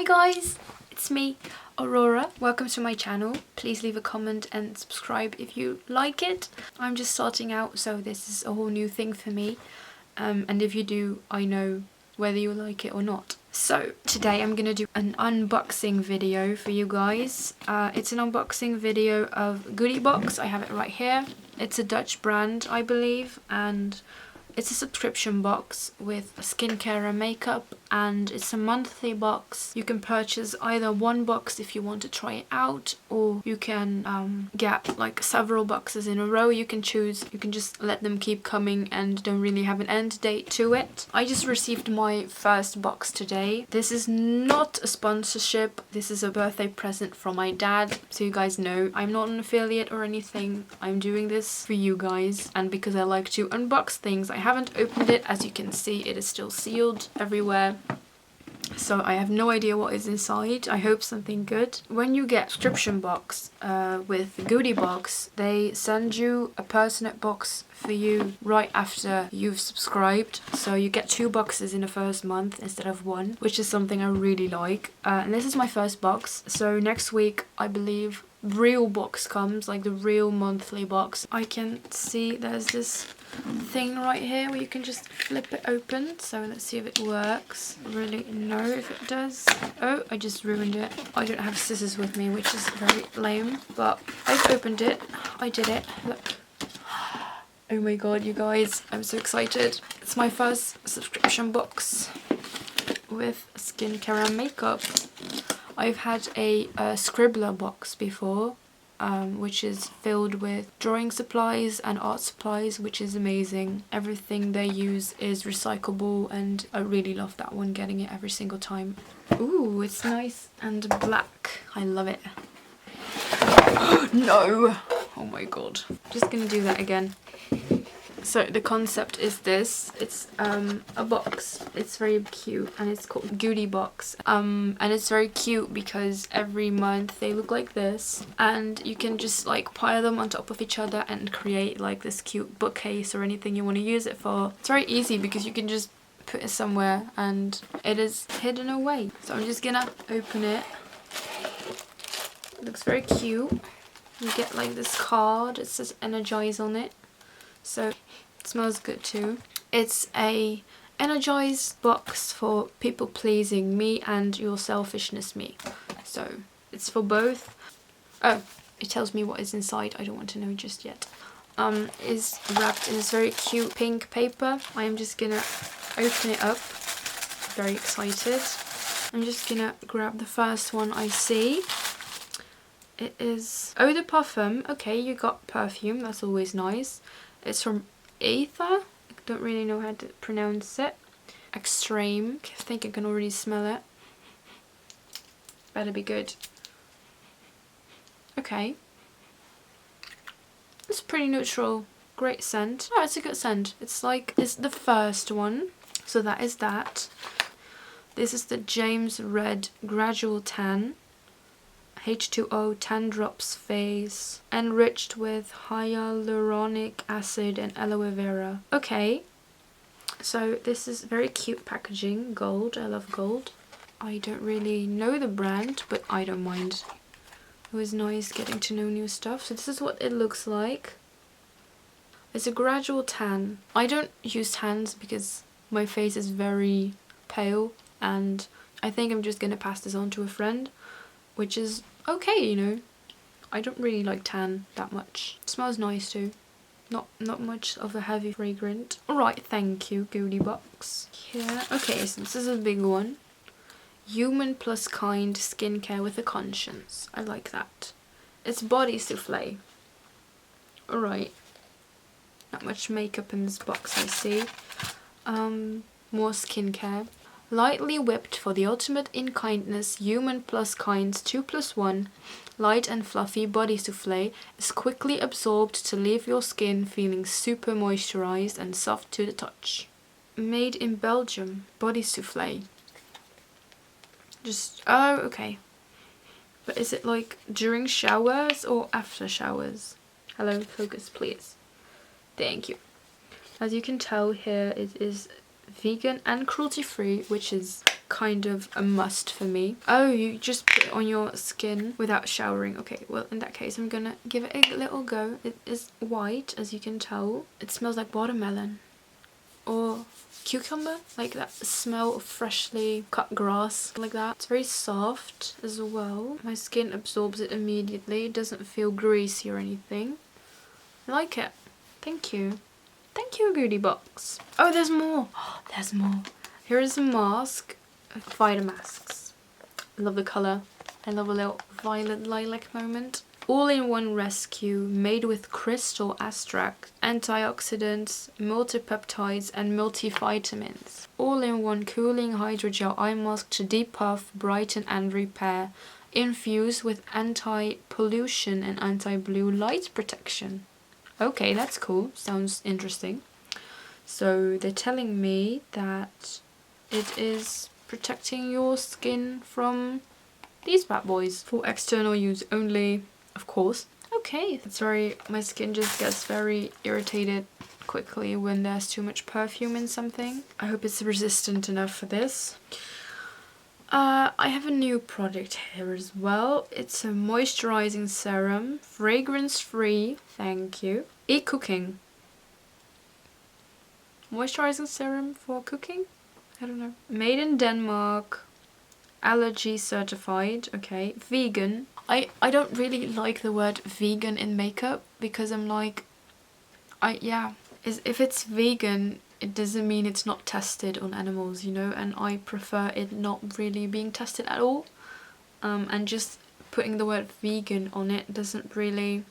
Hi guys, it's me, Aurora. Welcome to my channel. Please leave a comment and subscribe if you like it. I'm just starting out, so this is a whole new thing for me. And if you do, I know whether you like it or not. So today I'm gonna do an unboxing video for you guys. It's an unboxing video of GOODIEBOX. I have it right here. It's a Dutch brand, I believe, and it's a subscription box with skincare and makeup, and it's a monthly box. You can purchase either one box if you want to try it out, or you can get like several boxes in a row. You can choose. You can just let them keep coming and don't really have an end date to it. I just received my first box today. This is not a sponsorship. This is a birthday present from my dad, so you guys know I'm not an affiliate or anything. I'm doing this for you guys and because I like to unbox things. I haven't opened it. As you can see, it is still sealed everywhere, so I have no idea what is inside. I hope something good. When you get a subscription box with GOODIEBOX, they send you a personal box for you right after you've subscribed, so you get 2 boxes in the first month instead of 1, which is something I really like. And this is my first box, so next week I believe real box comes, like the real monthly box. I can see there's this thing right here where you can just flip it open, so let's see if it works. I really know if it does. Oh, I just ruined it. I don't have scissors with me, which is very lame, but I've opened it. I did it. Look. Oh my god, you guys, I'm so excited. It's my first subscription box with skincare and makeup. I've had a Scribbler box before, which is filled with drawing supplies and art supplies, which is amazing. Everything they use is recyclable, and I really love that one, getting it every single time. Ooh, it's nice and black. I love it. No! Oh my god. Just gonna do that again. So the concept is this. It's a box. It's very cute and it's called GOODIEBOX. And it's very cute because every month they look like this, and you can just like pile them on top of each other and create like this cute bookcase or anything you want to use it for. It's very easy because you can just put it somewhere and it is hidden away. So I'm just gonna open it. It looks very cute. You get like this card. It says Energize on it. So it smells good too. It's a Energize box for people pleasing me and your selfishness me. So it's for both. Oh, it tells me what is inside. I don't want to know just yet. Is wrapped in this very cute pink paper. I am just gonna open it up. Very excited. I'm just gonna grab the first one I see. It is Eau de Parfum. Okay, you got perfume. That's always nice. It's from Ether. I don't really know how to pronounce it. Extreme. I think I can already smell it. Better be good. Okay. It's pretty neutral. Great scent. Oh, it's a good scent. It's like, it's the first one. So that is that. This is the James Red Gradual Tan. H2O 10 drops face, enriched with hyaluronic acid and aloe vera. Okay, so this is very cute packaging. Gold. I love gold. I don't really know the brand, but I don't mind. It was nice getting to know new stuff. So this is what it looks like. It's a gradual tan. I don't use tans because my face is very pale, and I think I'm just gonna pass this on to a friend, which is okay, you know. I don't really like tan that much. It smells nice too. Not much of a heavy fragrance. Alright, thank you, GOODIEBOX. Yeah, okay, so this is a big one. Human plus kind skincare with a conscience. I like that. It's body souffle. Alright. Not much makeup in this box, I see. More skincare. Lightly whipped for the ultimate in kindness, Human plus Kind's 2+1 light and fluffy body souffle is quickly absorbed to leave your skin feeling super moisturized and soft to the touch. Made in Belgium. Body souffle. Just, oh, okay. But is it like during showers or after showers? Hello, focus please. Thank you. As you can tell here, it is vegan and cruelty-free, which is kind of a must for me. Oh, you just put it on your skin without showering. Okay, well in that case I'm gonna give it a little go. It is white, as you can tell. It smells like watermelon or cucumber, like that smell of freshly cut grass, like that. It's very soft as well. My skin absorbs it immediately. It doesn't feel greasy or anything. I like it. Thank you. Thank you, GOODIEBOX. Oh, there's more. Oh, there's more. Here is a mask. Vita masks. I love the colour. I love a little violet lilac moment. All-in-one rescue made with crystal extract, antioxidants, multipeptides and multivitamins. All-in-one cooling hydrogel eye mask to depuff, brighten and repair. Infused with anti-pollution and anti-blue light protection. Okay, that's cool. Sounds interesting. So they're telling me that it is protecting your skin from these bad boys for external use only, of course. Okay, that's very, my skin just gets very irritated quickly when there's too much perfume in something. I hope it's resistant enough for this. I have a new product here as well. It's a moisturizing serum, fragrance free, thank you. E-cooking. Moisturizing serum for cooking? I don't know. Made in Denmark, allergy certified, okay. Vegan. I don't really like the word vegan in makeup because I'm like, if it's vegan, it doesn't mean it's not tested on animals, you know, and I prefer it not really being tested at all. And just putting the word vegan on it doesn't really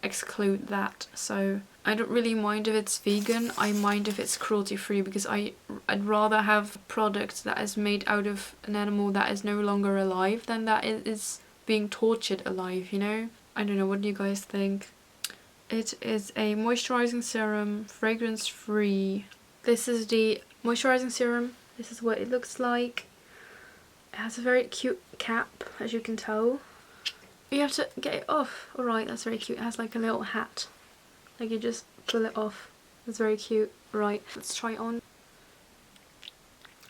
exclude that. So I don't really mind if it's vegan. I mind if it's cruelty free because I'd rather have a product that is made out of an animal that is no longer alive than that is being tortured alive, you know? I don't know, what do you guys think? It is a moisturizing serum, fragrance free. This is the moisturizing serum. This is what it looks like. It has a very cute cap, as you can tell. You have to get it off. Alright, that's very cute. It has like a little hat. Like you just pull it off. It's very cute. Right, let's try it on.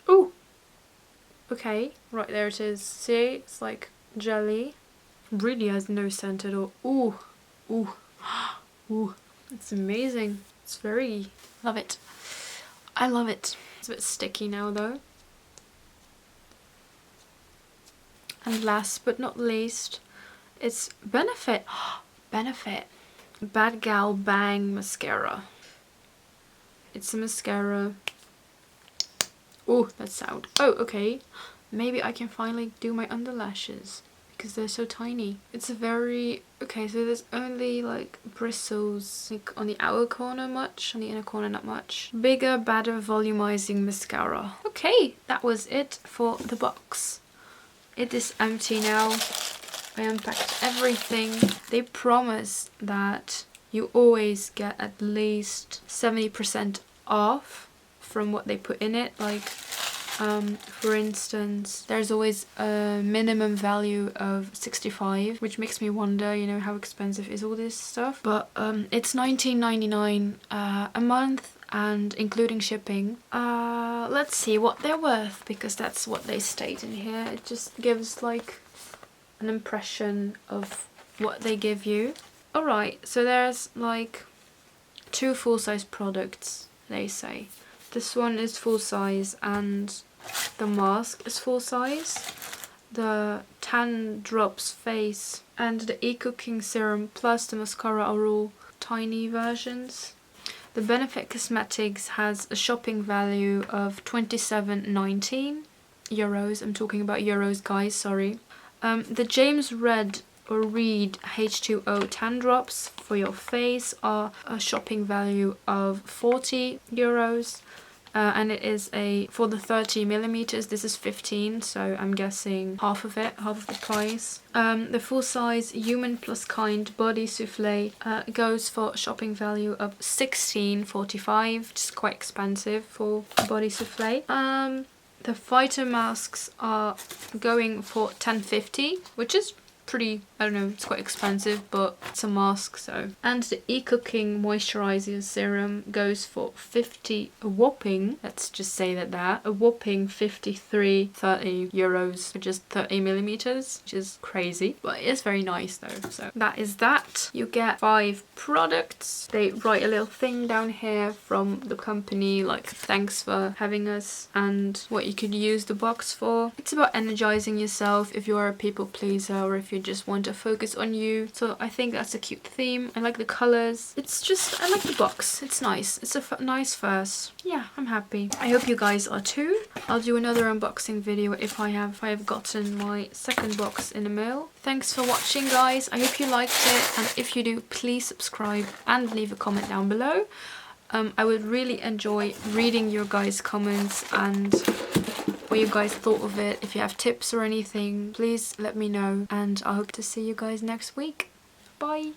Ooh! Okay, right, there it is. See? It's like jelly. Really has no scent at all. Ooh! Ooh! Ooh! It's amazing. It's very... love it. I love it. It's a bit sticky now though. And last but not least, it's Benefit. Benefit. Bad Gal Bang Mascara. It's a mascara. Oh, that sound. Oh, okay. Maybe I can finally do my underlashes because they're so tiny. It's a very... okay, so there's only like bristles like on the outer corner much, on the inner corner not much. Bigger, badder, volumizing mascara. Okay, that was it for the box. It is empty now. I unpacked everything. They promise that you always get at least 70% off from what they put in it. Like, for instance, there's always a minimum value of 65, which makes me wonder, you know, how expensive is all this stuff. But it's $19.99 a month, and including shipping. Let's see what they're worth, because that's what they state in here. It just gives like an impression of what they give you. Alright, so there's like 2 full-size products, they say. This one is full size and the mask is full size. The 10 drops face and the e-cooking serum plus the mascara are all tiny versions. The Benefit Cosmetics has a shopping value of €27.19. I'm talking about euros, guys, sorry. The James Red or Reed H2O 10 drops for your face are a shopping value of €40. And it is for the 30mm, this is 15, so I'm guessing half of the price. The full size Human Plus Kind Body Souffle goes for a shopping value of $16.45, which is quite expensive for body souffle. The Fighter masks are going for $10.50, which is pretty I don't know, it's quite expensive, but it's a mask, so. And the E-Cooking Moisturizer Serum goes for a whopping, let's just say that, a whopping 53.30 euros for just 30 millimeters, which is crazy, but it is very nice though. So that is that. You get 5 products. They write a little thing down here from the company, like thanks for having us and what you could use the box for. It's about energizing yourself if you are a people pleaser or if you just want to focus on you. So I think that's a cute theme. I like the colors. It's just, I like the box. It's nice. It's a nice first. Yeah, I'm happy. I hope you guys are too. I'll do another unboxing video if I have gotten my second box in the mail. Thanks for watching, guys. I hope you liked it, and if you do, please subscribe and leave a comment down below. I would really enjoy reading your guys' comments and what you guys thought of it. If you have tips or anything, please let me know, and I hope to see you guys next week. Bye!